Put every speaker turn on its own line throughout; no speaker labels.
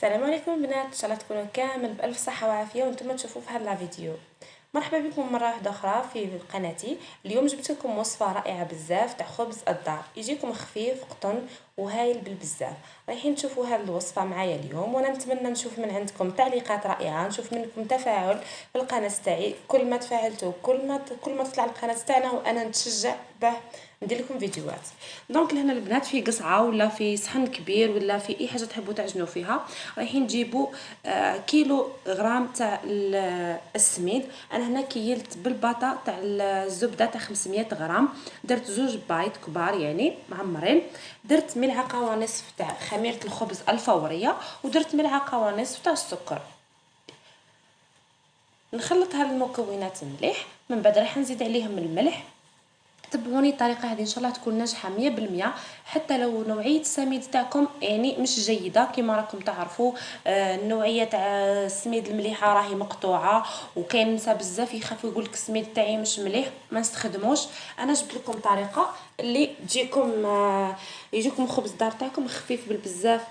السلام عليكم بنات، ان شاء الله تكونوا كامل بالف صحه وعافيه وانتم تشوفوا في هذا الفيديو. مرحبا بكم مره واحده اخرى في قناتي. اليوم جبت لكم وصفه رائعه بزاف تاع خبز الدار، يجيكم خفيف قطن وهايل بالبزاف. رايحين تشوفوا هذه الوصفه معايا اليوم، وانا نتمنى نشوف من عندكم تعليقات رائعه، نشوف منكم تفاعل في القناه تاعي. كل ما تفاعلتوا كل ما تطلع القناه تاعنا وانا نتشجع به ندير لكم فيديوهات. دونك لهنا البنات في قصعه ولا في صحن كبير ولا في اي حاجه تحبوا تعجنوا فيها، رايحين نجيبوا كيلو غرام تاع السميد. انا هنا كيلت بالباطا تاع الزبده تاع 500 غرام، درت زوج بايض كبار يعني معمرين، درت ملعقه ونصف تاع خميره الخبز الفوريه، ودرت ملعقه ونصف تاع السكر. نخلط هاد المكونات مليح، من بعد راح نزيد عليهم الملح. تبعوني الطريقه هذه ان شاء الله تكون ناجحه 100%. حتى لو نوعيه السميد تاعكم يعني مش جيده كما راكم تعرفوا، النوعيه تاع السميد المليحه راهي مقطوعه، وكاين نساء بزاف يخافوا يقول لك السميد تاعي مش مليح ما نستخدموش. انا جبت لكم طريقه اللي تجيكم يجيكم خبز دار تاعكم خفيف بالبزاف.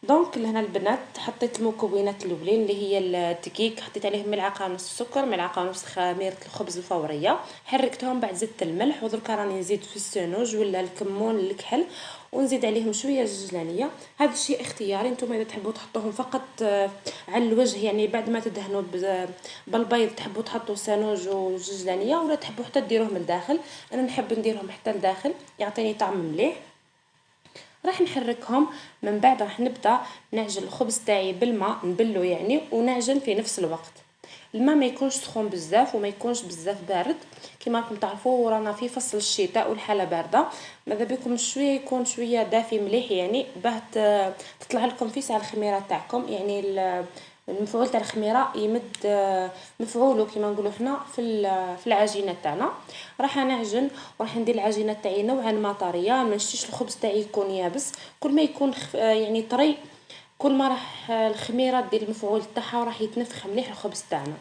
دونك لهنا البنات حطيت المكونات الاولين اللي هي الدقيق، حطيت عليه ملعقه ونص سكر، ملعقه ونص خميره الخبز الفوريه، حركتهم، بعد زدت الملح، ودركا راني نزيد في السنوج ولا الكمون الكحل، ونزيد عليهم شويه الجزلانيه. هذا الشيء اختياري، نتوما اذا تحبوا تحطوهم فقط على الوجه يعني بعد ما تدهنوا بالبيض تحبوا تحطوا سنوج وجزلانيه، ولا تحبوا حتى ديروهم لداخل. انا نحب نديرهم حتى لداخل يعطيني طعم مليح. راح نحركهم، من بعد راح نبدا نعجن الخبز تاعي بالماء، نبلو يعني ونعجن في نفس الوقت. الماء ما يكونش سخون بزاف وما يكونش بزاف بارد، كما راكم تعرفوا رانا في فصل الشتاء والحاله بارده. ماذا بكم شويه يكون شويه دافي مليح يعني باه تطلع لكم في ساعه الخميره تاعكم، يعني المفعول تاع الخميره يمد مفعوله كما نقولوا حنا في العجينه تاعنا. راح نعجن وراح ندير العجينه تاعي نوعا ما طريه، ما نشتيش الخبز تاعي يكون يابس. كل ما يكون يعني طري، كل ما راح الخميره دير المفعول تاعها وراح يتنفخ مليح الخبز تاعنا.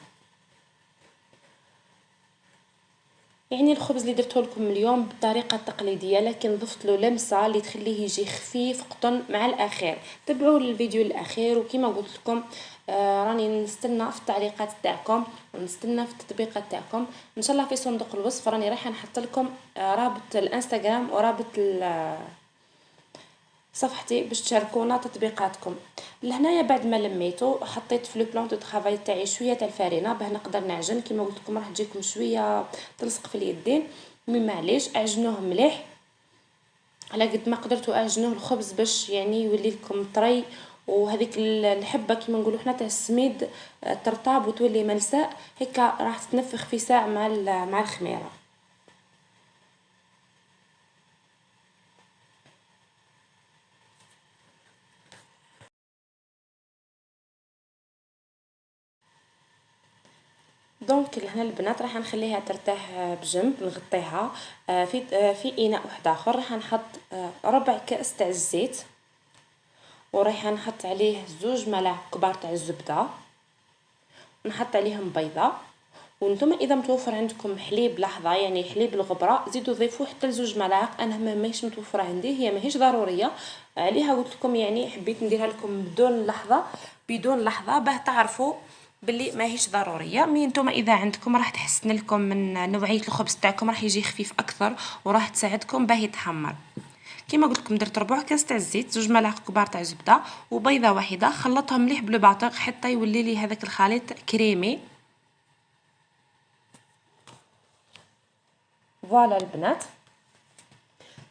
يعني الخبز اللي درته لكم اليوم بالطريقه التقليديه، لكن ضفت له لمسه اللي تخليه يجي خفيف قطن مع الاخير. تبعوا الفيديو الاخير، وكما قلت لكم راني نستنى في التعليقات تاعكم ونستنى في التطبيقات تاعكم. ان شاء الله في صندوق الوصف راني رايحه نحط لكم رابط الانستغرام ورابط صفحتي باش تشاركونا تطبيقاتكم. لهنايا بعد ما لميتو حطيت في لو بلان دو طرافاي تاعي شويه تاع الفارينه باه نقدر نعجن. كما قلت لكم راح تجيكم شويه تلصق في اليدين، مي معليش اعجنوه مليح على قد ما قدرتوا. اعجنوه الخبز باش يعني يولي لكم طري، وهذيك الحبه كما نقولوا حنا تاع السميد ترطاب وتولي ملساء هيك، راح تتنفخ في ساعه مع الخميره. دونك لهنا البنات راح نخليها ترتاح بجنب، نغطيها في اناء واحد اخر. راح نحط ربع كاس تاع الزيت، وراح نحط عليه زوج ملاعق كبار تاع الزبده، نحط عليهم بيضه. وانتم اذا متوفر عندكم حليب لحظه يعني حليب الغبره زيدوا ضيفوا حتى لزوج ملاعق. انا ماهيش متوفره عندي، هي ماهيش ضروريه، عليها قلت لكم يعني حبيت نديرها لكم بدون لحظه باه تعرفوا باللي ماهيش ضروريه. مي نتوما اذا عندكم راح تحسن لكم من نوعيه الخبز تاعكم، راح يجي خفيف اكثر وراح تساعدكم باه يتحمر. كما قلت لكم درت ربع كاس تاع الزيت، زوج ملاعق كبار تاع زبده، وبيضه واحده، خلطهم مليح بلو باطوغ حتى يولي لي هذاك الخليط كريمي. فوالا البنات،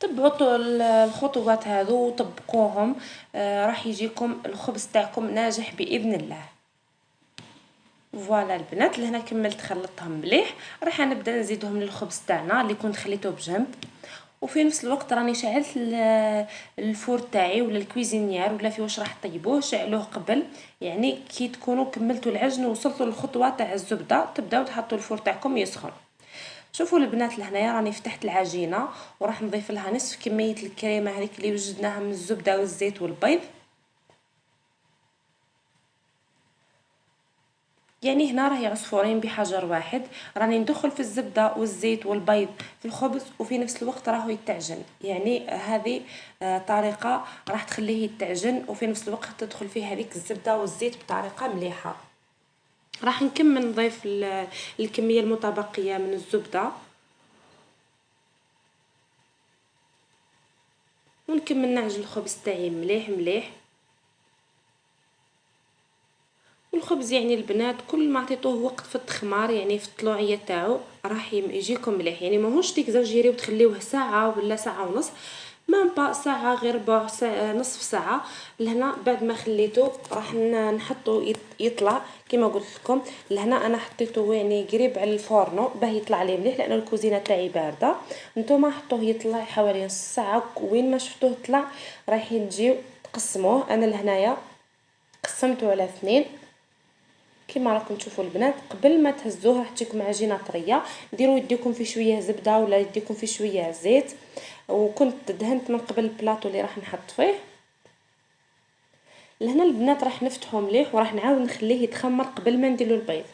تبعوا الخطوات هذو وطبقوهم، راح يجيكم الخبز تاعكم ناجح باذن الله. فوالا البنات لهنا كملت خلطتهم مليح، راح نبدا نزيدهم للخبز تاعنا اللي كنت خليته بجنب. وفي نفس الوقت راني شعلت الفور تاعي ولا الكويزينيير ولا في واش راح طيبوه، شعلوه قبل يعني كي تكونوا كملتوا العجن ووصلتوا للخطوه تاع الزبده تبداو تحطوا الفور تاعكم يسخن. شوفوا البنات لهنايا راني فتحت العجينه وراح نضيف لها نصف كميه الكريمه هذيك اللي وجدناها من الزبده والزيت والبيض. يعني هنا راهي عصفورين بحجر واحد، راني ندخل في الزبده والزيت والبيض في الخبز وفي نفس الوقت راهو يتعجن. يعني هذه طريقه راح تخليه يتعجن وفي نفس الوقت تدخل فيه هذيك الزبده والزيت بطريقه مليحه. راح نكمل نضيف الكميه المتبقيه من الزبده، ونكمل نعجن الخبز تاعي مليح مليح. والخبز يعني البنات كل ما عطيتوه وقت في التخمار، يعني في الطلوعيه تاعو راح يجيكم مليح. يعني ماهوش تيكزاجيري وتخليوه ساعه ولا ساعه ونص، ما با ساعه غير ربع ساعه نصف ساعه. لهنا بعد ما خليته راح نحطو يطلع كما قلت لكم. لهنا انا حطيته يعني قريب على الفورنو باه يطلع لي مليح، لانه الكوزينه تاعي بارده. نتوما حطوه يطلع حوالي نص ساعه، وين ما شفتوه طلع رايحين تجيو تقسموه. انا لهنايا قسمته على اثنين كما راكم تشوفوا البنات. قبل ما تهزوه راح تجيكم عجينه طريه، ديروا يديكم في شويه زبده ولا يديكم في شويه زيت. وكنت دهنت من قبل البلاطو اللي راح نحط فيه. لهنا البنات راح نفتحه مليح وراح نعاود نخليه يتخمر قبل ما نديروا البيض.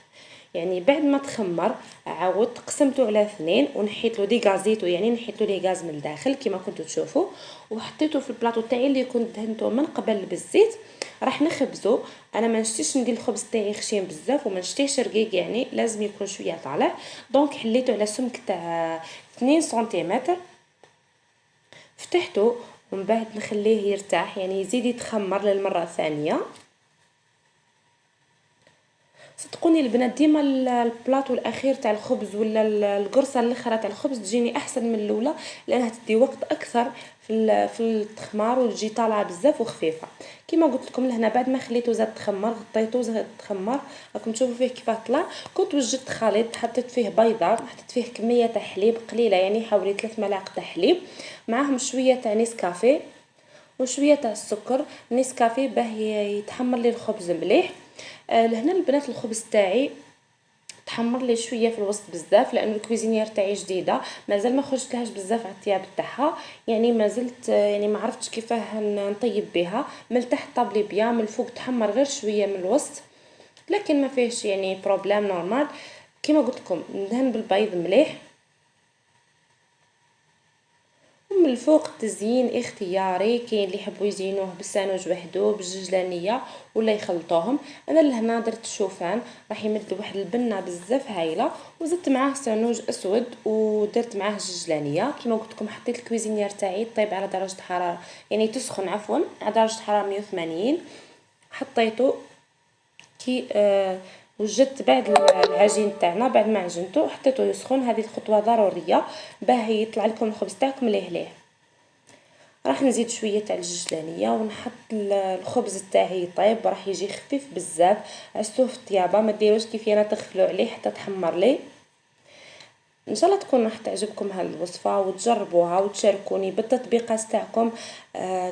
يعني بعد ما تخمر عاودت قسمته على اثنين ونحيت له دي غازيتو، يعني نحيت له لي غاز من الداخل كما كنتوا تشوفوا، وحطيته في البلاطو تاعي اللي كنت دهنته من قبل بالزيت. راح نخبزو. انا ما نشتيش ندير الخبز تاعي خشين بزاف وما نشتيش رقيق، يعني لازم يكون شويه طالع. دونك حليته على سمك تاع 2 سنتيمتر، فتحته ومن بعد نخليه يرتاح يعني يزيد يتخمر للمره الثانيه. صدقوني البنات ديما البلاطو الاخير تاع الخبز ولا القرصه الاخرى تاع الخبز تجيني احسن من الاولى، لانها تدي وقت اكثر في التخمار وتجي طالعه بزاف وخفيفه. كما قلت لكم لهنا بعد ما خليته زاد تخمر غطيته زاد تخمر، راكم تشوفوا فيه كيفاه طلع. كنت وجدت خليط حطيت فيه بيضه، حطيت فيه كميه تاع حليب قليله، يعني حوالي 3 ملاعق تاع حليب، معاهم شويه تاع نسكافيه وشويه تاع السكر. نسكافيه باه يتحمر لي الخبز مليح. لهنا البنات الخبز تاعي تحمر لي شويه في الوسط بزاف، لانه الكويزينير تاعي جديده مازال ما خرجت لهاش بزاف على الطياب تاعها. يعني ما زلت يعني ما عرفتش كيفاه نطيب بها. من تحت طابلي بيان، من الفوق تحمر غير شويه من الوسط، لكن ما فيهش يعني بروبليم نورمال. كما قلت لكم ندهن بالبيض مليح، ومن الفوق تزيين اختياري. كاين اللي يحبوا يزينوه بالسانوج وحده بالججلانيه ولا يخلطوهم. انا لهنا درت شوفان راح يمد واحد البنه بزاف هايله، وزدت معاه سانوج اسود ودرت معاه ججلانيه. كما قلت لكم حطيت الكويزينير تاعي طيب على درجه حراره، يعني تسخن عفوا على درجه حراره 180. حطيته كي وجدت بعد العجين تاعنا بعد ما عجنته حطيته يسخن. هذه الخطوه ضروريه باه يطلع لكم الخبز تاعكم مليح. راح نزيد شويه تاع الججلانيه ونحط الخبز تاعي يطيب، راح يجي خفيف بزاف. عسوه في الطيابه، ما ديروش كيفي انا تغفلوا عليه حتى تحمر لي. ان شاء الله تكون راح تعجبكم هذه الوصفه وتجربوها وتشاركوني بالتطبيقات تاعكم.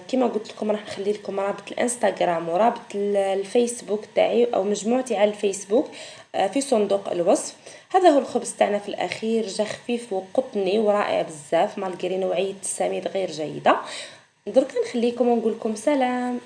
كما قلت لكم راح نخلي لكم رابط الانستغرام ورابط الفيسبوك تاعي او مجموعتي على الفيسبوك في صندوق الوصف. هذا هو الخبز تاعنا في الاخير، جا خفيف وقطني ورائع بزاف مالغري نوعيه السميد غير جيده. درك نخليكم ونقول لكم سلام.